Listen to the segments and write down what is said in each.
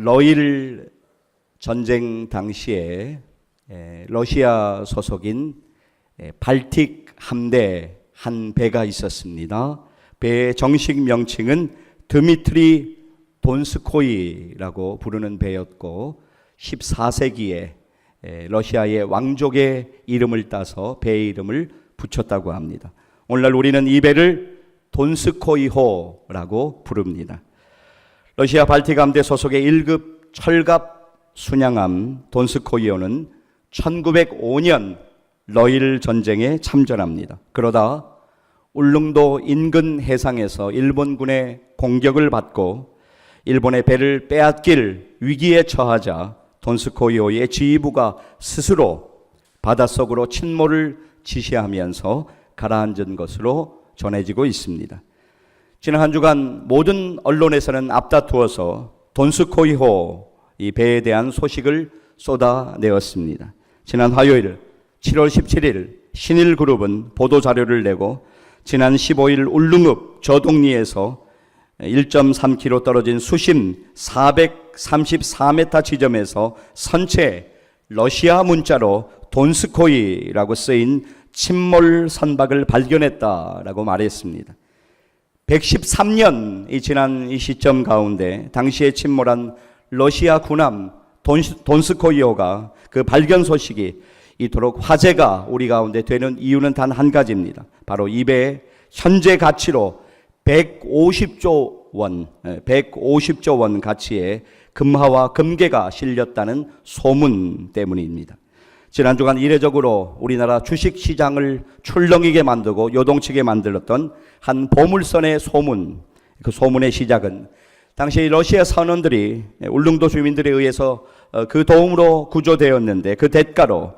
러일 전쟁 당시에 러시아 소속인 발틱 함대 한 배가 있었습니다. 배의 정식 명칭은 드미트리 돈스코이라고 부르는 배였고 14세기에 러시아의 왕족의 이름을 따서 배의 이름을 붙였다고 합니다. 오늘날 우리는 이 배를 돈스코이호라고 부릅니다. 러시아 발틱 함대 소속의 1급 철갑 순양함 돈스코이호는 1905년 러일 전쟁에 참전합니다. 그러다 울릉도 인근 해상에서 일본군의 공격을 받고 일본의 배를 빼앗길 위기에 처하자 돈스코이호의 지휘부가 스스로 바닷속으로 침몰을 지시하면서 가라앉은 것으로 전해지고 있습니다. 지난 한 주간 모든 언론에서는 앞다투어서 돈스코이호 이 배에 대한 소식을 쏟아내었습니다. 지난 화요일 7월 17일 신일그룹은 보도자료를 내고 지난 15일 울릉읍 저동리에서 1.3km 떨어진 수심 434m 지점에서 선체 러시아 문자로 돈스코이라고 쓰인 침몰 선박을 발견했다라고 말했습니다. 113년이 지난 이 시점 가운데 당시에 침몰한 러시아 군함 돈스코이호가 그 발견 소식이 이토록 화제가 우리 가운데 되는 이유는 단 한 가지입니다. 바로 이 배의 현재 가치로 150조 원 가치의 금화와 금괴가 실렸다는 소문 때문입니다. 지난 주간 이례적으로 우리나라 주식시장을 출렁이게 만들고 요동치게 만들었던 한 보물선의 소문, 그 소문의 시작은 당시 러시아 선원들이 울릉도 주민들에 의해서 그 도움으로 구조되었는데 그 대가로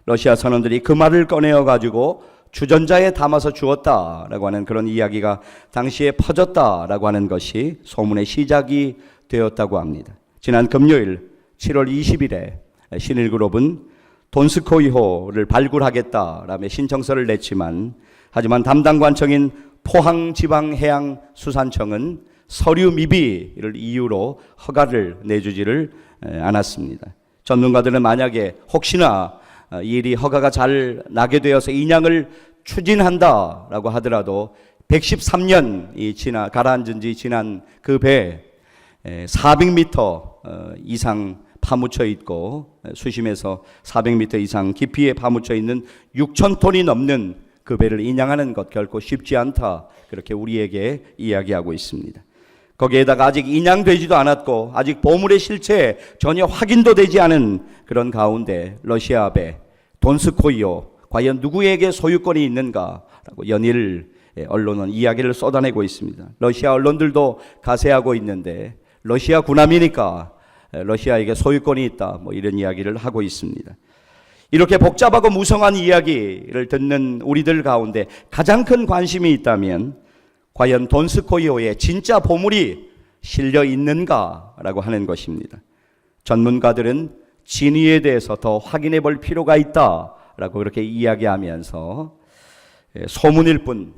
러시아 선원들이 그 말을 꺼내어 가지고 주전자에 담아서 주었다라고 하는 그런 이야기가 당시에 퍼졌다라고 하는 것이 소문의 시작이 되었다고 합니다. 지난 금요일 7월 20일에 신일그룹은 돈스코이호를 발굴하겠다라며 신청서를 냈지만 하지만 담당 관청인 포항지방해양수산청은 서류 미비를 이유로 허가를 내주지를 않았습니다. 전문가들은 만약에 혹시나 이 일이 허가가 잘 나게 되어서 인양을 추진한다라고 하더라도 113년이 가라앉은 지 지난 그 배 400m 이상 파묻혀 있고 수심에서 400m 이상 깊이에 파묻혀 있는 6,000톤이 넘는 그 배를 인양하는 것 결코 쉽지 않다, 그렇게 우리에게 이야기하고 있습니다. 거기에다가 아직 인양되지도 않았고 아직 보물의 실체 전혀 확인도 되지 않은 그런 가운데 러시아 배 돈스코이호 과연 누구에게 소유권이 있는가라고 연일 언론은 이야기를 쏟아내고 있습니다. 러시아 언론들도 가세하고 있는데 러시아 군함이니까 러시아에게 소유권이 있다, 이런 이야기를 하고 있습니다. 이렇게 복잡하고 무성한 이야기를 듣는 우리들 가운데 가장 큰 관심이 있다면 과연 돈스코이호에 진짜 보물이 실려 있는가라고 하는 것입니다. 전문가들은 진위에 대해서 더 확인해 볼 필요가 있다라고 그렇게 이야기하면서 소문일 뿐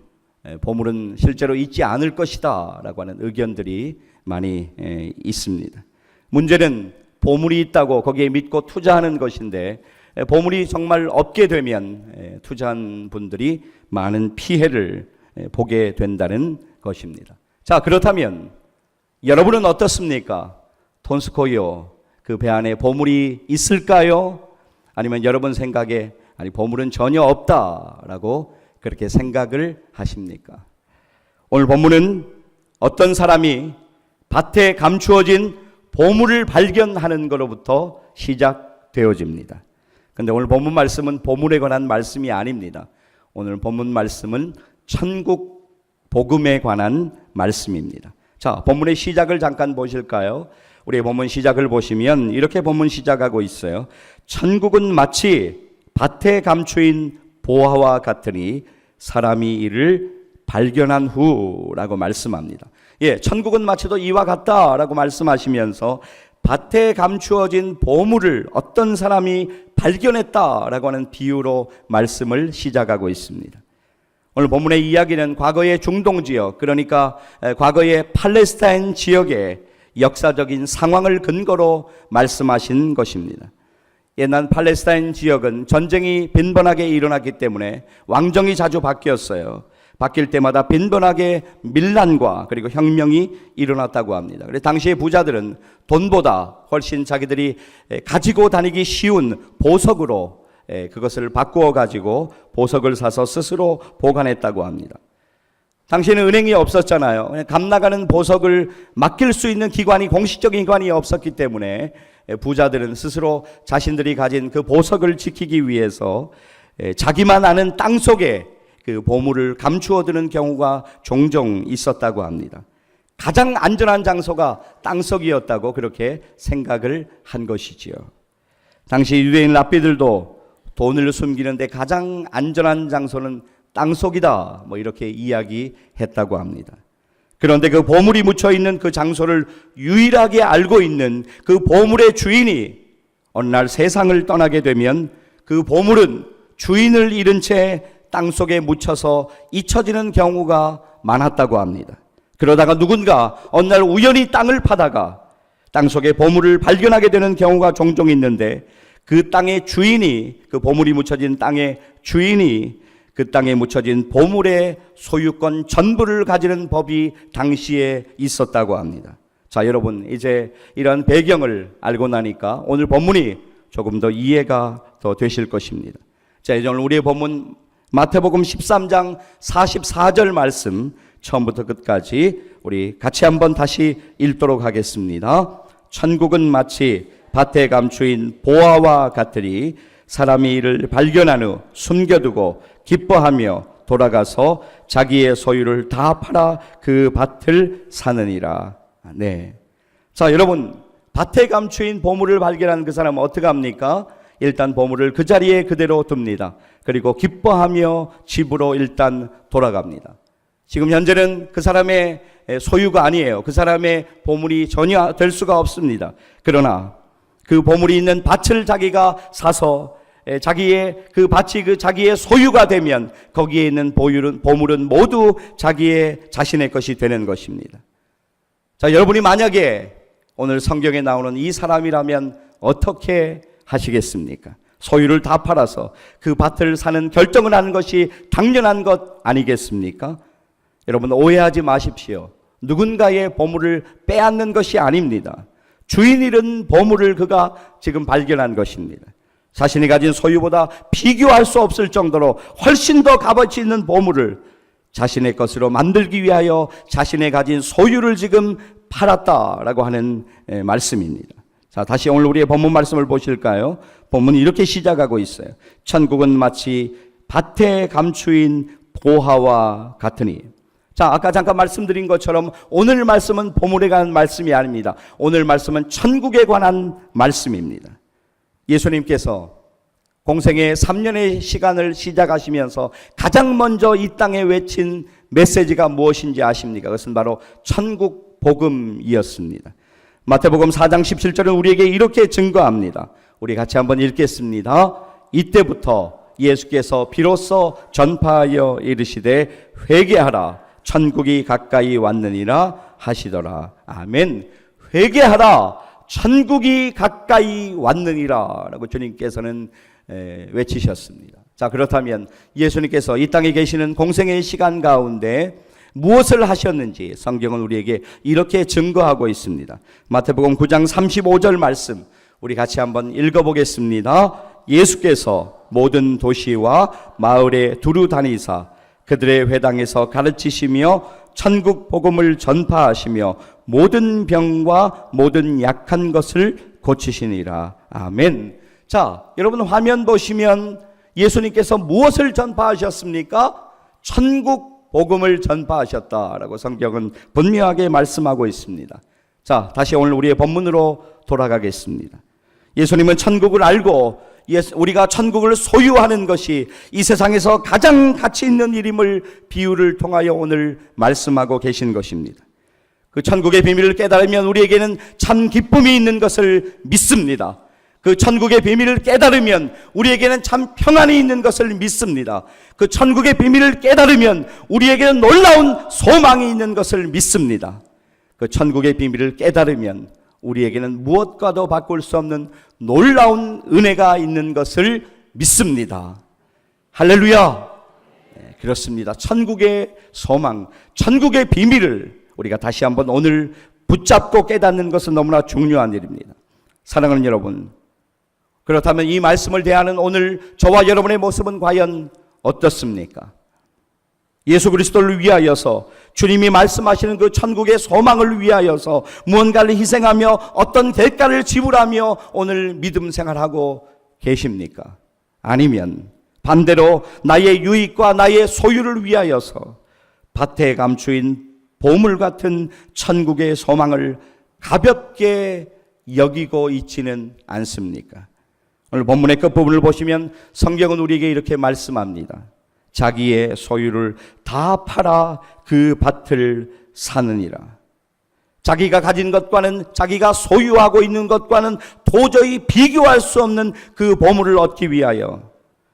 보물은 실제로 있지 않을 것이다 라고 하는 의견들이 많이 있습니다. 문제는 보물이 있다고 거기에 믿고 투자하는 것인데 보물이 정말 없게 되면 투자한 분들이 많은 피해를 보게 된다는 것입니다. 자, 그렇다면 여러분은 어떻습니까? 돈스코이호 그 배 안에 보물이 있을까요? 아니면 여러분 생각에 아니 보물은 전혀 없다라고 그렇게 생각을 하십니까? 오늘 본문은 어떤 사람이 밭에 감추어진 보물을 발견하는 것로부터 시작되어집니다. 그런데 오늘 본문 말씀은 보물에 관한 말씀이 아닙니다. 오늘 본문 말씀은 천국 복음에 관한 말씀입니다. 자, 본문의 시작을 잠깐 보실까요? 우리 본문 시작을 보시면 이렇게 본문 시작하고 있어요. 천국은 마치 밭에 감추인 보화와 같으니 사람이 이를 발견한 후라고 말씀합니다. 천국은 마치도 이와 같다라고 말씀하시면서 밭에 감추어진 보물을 어떤 사람이 발견했다라고 하는 비유로 말씀을 시작하고 있습니다. 오늘 본문의 이야기는 과거의 중동 지역, 그러니까 과거의 팔레스타인 지역에 역사적인 상황을 근거로 말씀하신 것입니다. 옛날 팔레스타인 지역은 전쟁이 빈번하게 일어났기 때문에 왕정이 자주 바뀌었어요. 바뀔 때마다 빈번하게 밀란과 그리고 혁명이 일어났다고 합니다. 그래서 당시의 부자들은 돈보다 훨씬 자기들이 가지고 다니기 쉬운 보석으로 그것을 바꾸어 가지고 보석을 사서 스스로 보관했다고 합니다. 당시에는 은행이 없었잖아요. 값 나가는 보석을 맡길 수 있는 기관이, 공식적인 기관이 없었기 때문에 부자들은 스스로 자신들이 가진 그 보석을 지키기 위해서 자기만 아는 땅 속에 그 보물을 감추어 두는 경우가 종종 있었다고 합니다. 가장 안전한 장소가 땅속이었다고 그렇게 생각을 한 것이지요. 당시 유대인 랍비들도 돈을 숨기는데 가장 안전한 장소는 땅속이다, 이렇게 이야기했다고 합니다. 그런데 그 보물이 묻혀 있는 그 장소를 유일하게 알고 있는 그 보물의 주인이 어느 날 세상을 떠나게 되면 그 보물은 주인을 잃은 채 땅속에 묻혀서 잊혀지는 경우가 많았다고 합니다. 그러다가 누군가 어느 날 우연히 땅을 파다가 땅속에 보물을 발견하게 되는 경우가 종종 있는데, 그 땅의 주인이, 그 보물이 묻혀진 땅의 주인이 그 땅에 묻혀진 보물의 소유권 전부를 가지는 법이 당시에 있었다고 합니다. 자, 여러분, 이제 이런 배경을 알고 나니까 오늘 본문이 조금 더 이해가 더 되실 것입니다. 자, 이제 오늘 우리의 본문 마태복음 13장 44절 말씀 처음부터 끝까지 우리 같이 한번 다시 읽도록 하겠습니다. 천국은 마치 밭에 감추인 보화와 같으리 사람이 이를 발견한 후 숨겨두고 기뻐하며 돌아가서 자기의 소유를 다 팔아 그 밭을 사느니라. 네. 자, 여러분, 밭에 감추인 보물을 발견한 그 사람은 어떻게 합니까? 일단 보물을 그 자리에 그대로 둡니다. 그리고 기뻐하며 집으로 일단 돌아갑니다. 지금 현재는 그 사람의 소유가 아니에요. 그 사람의 보물이 전혀 될 수가 없습니다. 그러나 그 보물이 있는 밭을 자기가 사서 자기의 그 밭이 그 자기의 소유가 되면 거기에 있는 보물은 모두 자신의 것이 되는 것입니다. 자, 여러분이 만약에 오늘 성경에 나오는 이 사람이라면 어떻게 하시겠습니까? 소유를 다 팔아서 그 밭을 사는 결정을 하는 것이 당연한 것 아니겠습니까? 여러분, 오해하지 마십시오. 누군가의 보물을 빼앗는 것이 아닙니다. 주인 잃은 보물을 그가 지금 발견한 것입니다. 자신이 가진 소유보다 비교할 수 없을 정도로 훨씬 더 값어치 있는 보물을 자신의 것으로 만들기 위하여 자신의 가진 소유를 지금 팔았다라고 하는 말씀입니다. 자, 다시 오늘 우리의 본문 말씀을 보실까요? 본문이 이렇게 시작하고 있어요. 천국은 마치 밭에 감추인 보화와 같으니. 자, 아까 잠깐 말씀드린 것처럼 오늘 말씀은 보물에 관한 말씀이 아닙니다. 오늘 말씀은 천국에 관한 말씀입니다. 예수님께서 공생의 3년의 시간을 시작하시면서 가장 먼저 이 땅에 외친 메시지가 무엇인지 아십니까? 그것은 바로 천국 복음이었습니다. 마태복음 4장 17절은 우리에게 이렇게 증거합니다. 우리 같이 한번 읽겠습니다. 이때부터 예수께서 비로소 전파하여 이르시되 회개하라 천국이 가까이 왔느니라 하시더라. 아멘. 회개하라 천국이 가까이 왔느니라 라고 주님께서는 외치셨습니다. 자, 그렇다면 예수님께서 이 땅에 계시는 공생의 시간 가운데 무엇을 하셨는지 성경은 우리에게 이렇게 증거하고 있습니다. 마태복음 9장 35절 말씀 우리 같이 한번 읽어보겠습니다. 예수께서 모든 도시와 마을에 두루 다니사 그들의 회당에서 가르치시며 천국 복음을 전파하시며 모든 병과 모든 약한 것을 고치시니라. 아멘. 자, 여러분 화면 보시면 예수님께서 무엇을 전파하셨습니까? 천국 복음을 전파하셨다라고 성경은 분명하게 말씀하고 있습니다. 자, 다시 오늘 우리의 본문으로 돌아가겠습니다. 예수님은 천국을 알고 우리가 천국을 소유하는 것이 이 세상에서 가장 가치 있는 일임을 비유를 통하여 오늘 말씀하고 계신 것입니다. 그 천국의 비밀을 깨달으면 우리에게는 참 기쁨이 있는 것을 믿습니다. 그 천국의 비밀을 깨달으면 우리에게는 참 평안이 있는 것을 믿습니다. 그 천국의 비밀을 깨달으면 우리에게는 놀라운 소망이 있는 것을 믿습니다. 그 천국의 비밀을 깨달으면 우리에게는 무엇과도 바꿀 수 없는 놀라운 은혜가 있는 것을 믿습니다. 할렐루야. 네, 그렇습니다. 천국의 소망, 천국의 비밀을 우리가 다시 한번 오늘 붙잡고 깨닫는 것은 너무나 중요한 일입니다. 사랑하는 여러분, 그렇다면 이 말씀을 대하는 오늘 저와 여러분의 모습은 과연 어떻습니까? 예수 그리스도를 위하여서, 주님이 말씀하시는 그 천국의 소망을 위하여서 무언가를 희생하며 어떤 대가를 지불하며 오늘 믿음 생활하고 계십니까? 아니면 반대로 나의 유익과 나의 소유를 위하여서 밭에 감추인 보물 같은 천국의 소망을 가볍게 여기고 있지는 않습니까? 오늘 본문의 끝부분을 보시면 성경은 우리에게 이렇게 말씀합니다. 자기의 소유를 다 팔아 그 밭을 사느니라. 자기가 가진 것과는, 자기가 소유하고 있는 것과는 도저히 비교할 수 없는 그 보물을 얻기 위하여,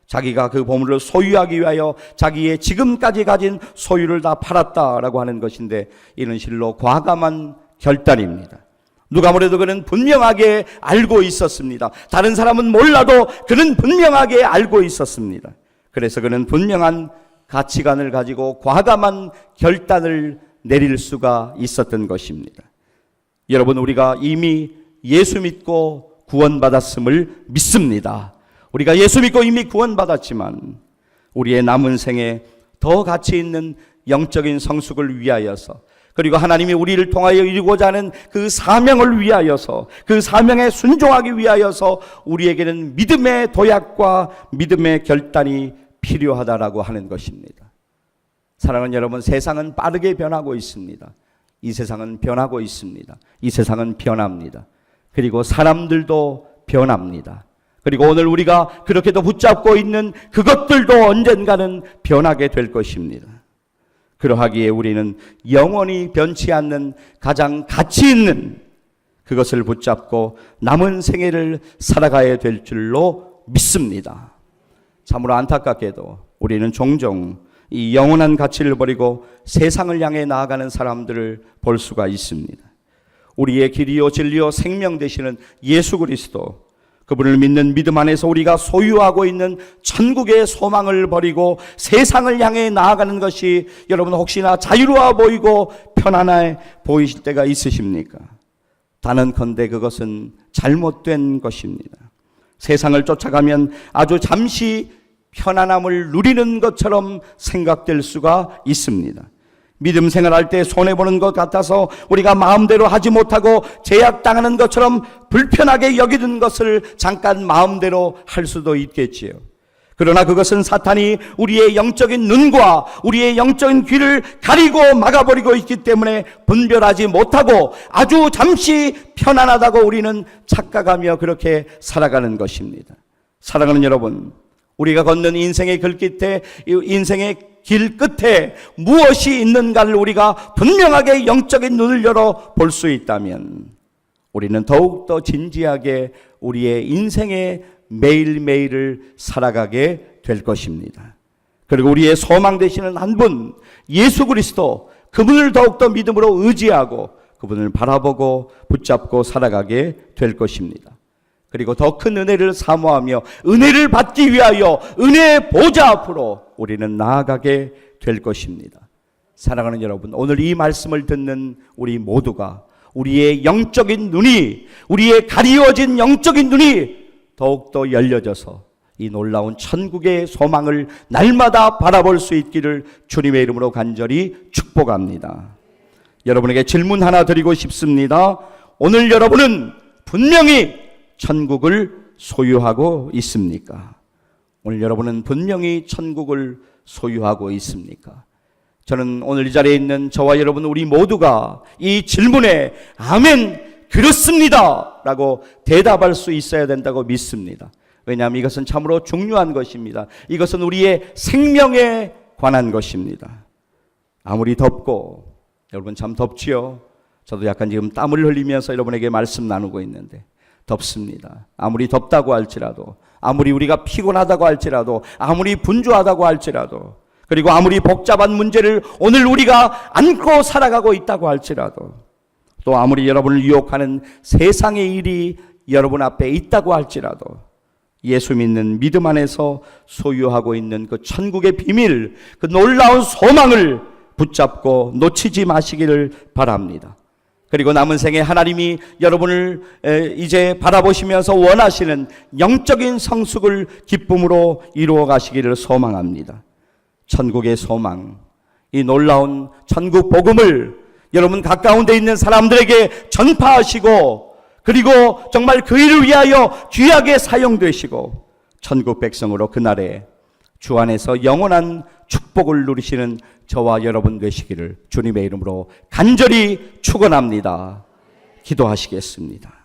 자기가 그 보물을 소유하기 위하여 자기의 지금까지 가진 소유를 다 팔았다라고 하는 것인데, 이는 실로 과감한 결단입니다. 누가 뭐래도 그는 분명하게 알고 있었습니다. 다른 사람은 몰라도 그는 분명하게 알고 있었습니다. 그래서 그는 분명한 가치관을 가지고 과감한 결단을 내릴 수가 있었던 것입니다. 여러분, 우리가 이미 예수 믿고 구원받았음을 믿습니다. 우리가 예수 믿고 이미 구원받았지만 우리의 남은 생에 더 가치 있는 영적인 성숙을 위하여서, 그리고 하나님이 우리를 통하여 이루고자 하는 그 사명을 위하여서, 그 사명에 순종하기 위하여서 우리에게는 믿음의 도약과 믿음의 결단이 필요하다라고 하는 것입니다. 사랑하는 여러분, 세상은 빠르게 변하고 있습니다. 이 세상은 변하고 있습니다. 이 세상은 변합니다. 그리고 사람들도 변합니다. 그리고 오늘 우리가 그렇게도 붙잡고 있는 그것들도 언젠가는 변하게 될 것입니다. 그러하기에 우리는 영원히 변치 않는 가장 가치 있는 그것을 붙잡고 남은 생애를 살아가야 될 줄로 믿습니다. 참으로 안타깝게도 우리는 종종 이 영원한 가치를 버리고 세상을 향해 나아가는 사람들을 볼 수가 있습니다. 우리의 길이요 진리요 생명 되시는 예수 그리스도, 그분을 믿는 믿음 안에서 우리가 소유하고 있는 천국의 소망을 버리고 세상을 향해 나아가는 것이 여러분 혹시나 자유로워 보이고 편안해 보이실 때가 있으십니까? 단언컨대 그것은 잘못된 것입니다. 세상을 쫓아가면 아주 잠시 편안함을 누리는 것처럼 생각될 수가 있습니다. 믿음 생활할 때 손해보는 것 같아서 우리가 마음대로 하지 못하고 제약당하는 것처럼 불편하게 여기는 것을 잠깐 마음대로 할 수도 있겠지요. 그러나 그것은 사탄이 우리의 영적인 눈과 우리의 영적인 귀를 가리고 막아버리고 있기 때문에 분별하지 못하고 아주 잠시 편안하다고 우리는 착각하며 그렇게 살아가는 것입니다. 사랑하는 여러분, 우리가 걷는 인생의 길끝에, 인생의 길 끝에 무엇이 있는가를 우리가 분명하게 영적인 눈을 열어 볼 수 있다면 우리는 더욱더 진지하게 우리의 인생의 매일매일을 살아가게 될 것입니다. 그리고 우리의 소망 되시는 한 분, 예수 그리스도, 그분을 더욱더 믿음으로 의지하고 그분을 바라보고 붙잡고 살아가게 될 것입니다. 그리고 더 큰 은혜를 사모하며 은혜를 받기 위하여 은혜의 보좌 앞으로 우리는 나아가게 될 것입니다. 사랑하는 여러분, 오늘 이 말씀을 듣는 우리 모두가 우리의 영적인 눈이, 우리의 가리워진 영적인 눈이 더욱더 열려져서 이 놀라운 천국의 소망을 날마다 바라볼 수 있기를 주님의 이름으로 간절히 축복합니다. 여러분에게 질문 하나 드리고 싶습니다. 오늘 여러분은 분명히 천국을 소유하고 있습니까? 오늘 여러분은 분명히 천국을 소유하고 있습니까? 저는 오늘 이 자리에 있는 저와 여러분 우리 모두가 이 질문에 아멘, 그렇습니다 라고 대답할 수 있어야 된다고 믿습니다. 왜냐하면 이것은 참으로 중요한 것입니다. 이것은 우리의 생명에 관한 것입니다. 아무리 덥고, 여러분 참 덥지요? 저도 약간 지금 땀을 흘리면서 여러분에게 말씀 나누고 있는데 덥습니다. 아무리 덥다고 할지라도, 아무리 우리가 피곤하다고 할지라도, 아무리 분주하다고 할지라도, 그리고 아무리 복잡한 문제를 오늘 우리가 안고 살아가고 있다고 할지라도 또 아무리 여러분을 유혹하는 세상의 일이 여러분 앞에 있다고 할지라도 예수 믿는 믿음 안에서 소유하고 있는 그 천국의 비밀, 그 놀라운 소망을 붙잡고 놓치지 마시기를 바랍니다. 그리고 남은 생에 하나님이 여러분을 이제 바라보시면서 원하시는 영적인 성숙을 기쁨으로 이루어 가시기를 소망합니다. 천국의 소망, 이 놀라운 천국 복음을 여러분 가까운 데 있는 사람들에게 전파하시고, 그리고 정말 그 일을 위하여 귀하게 사용되시고 천국 백성으로 그날에 주 안에서 영원한 축복을 누리시는 저와 여러분 되시기를 주님의 이름으로 간절히 축원합니다. 기도하시겠습니다.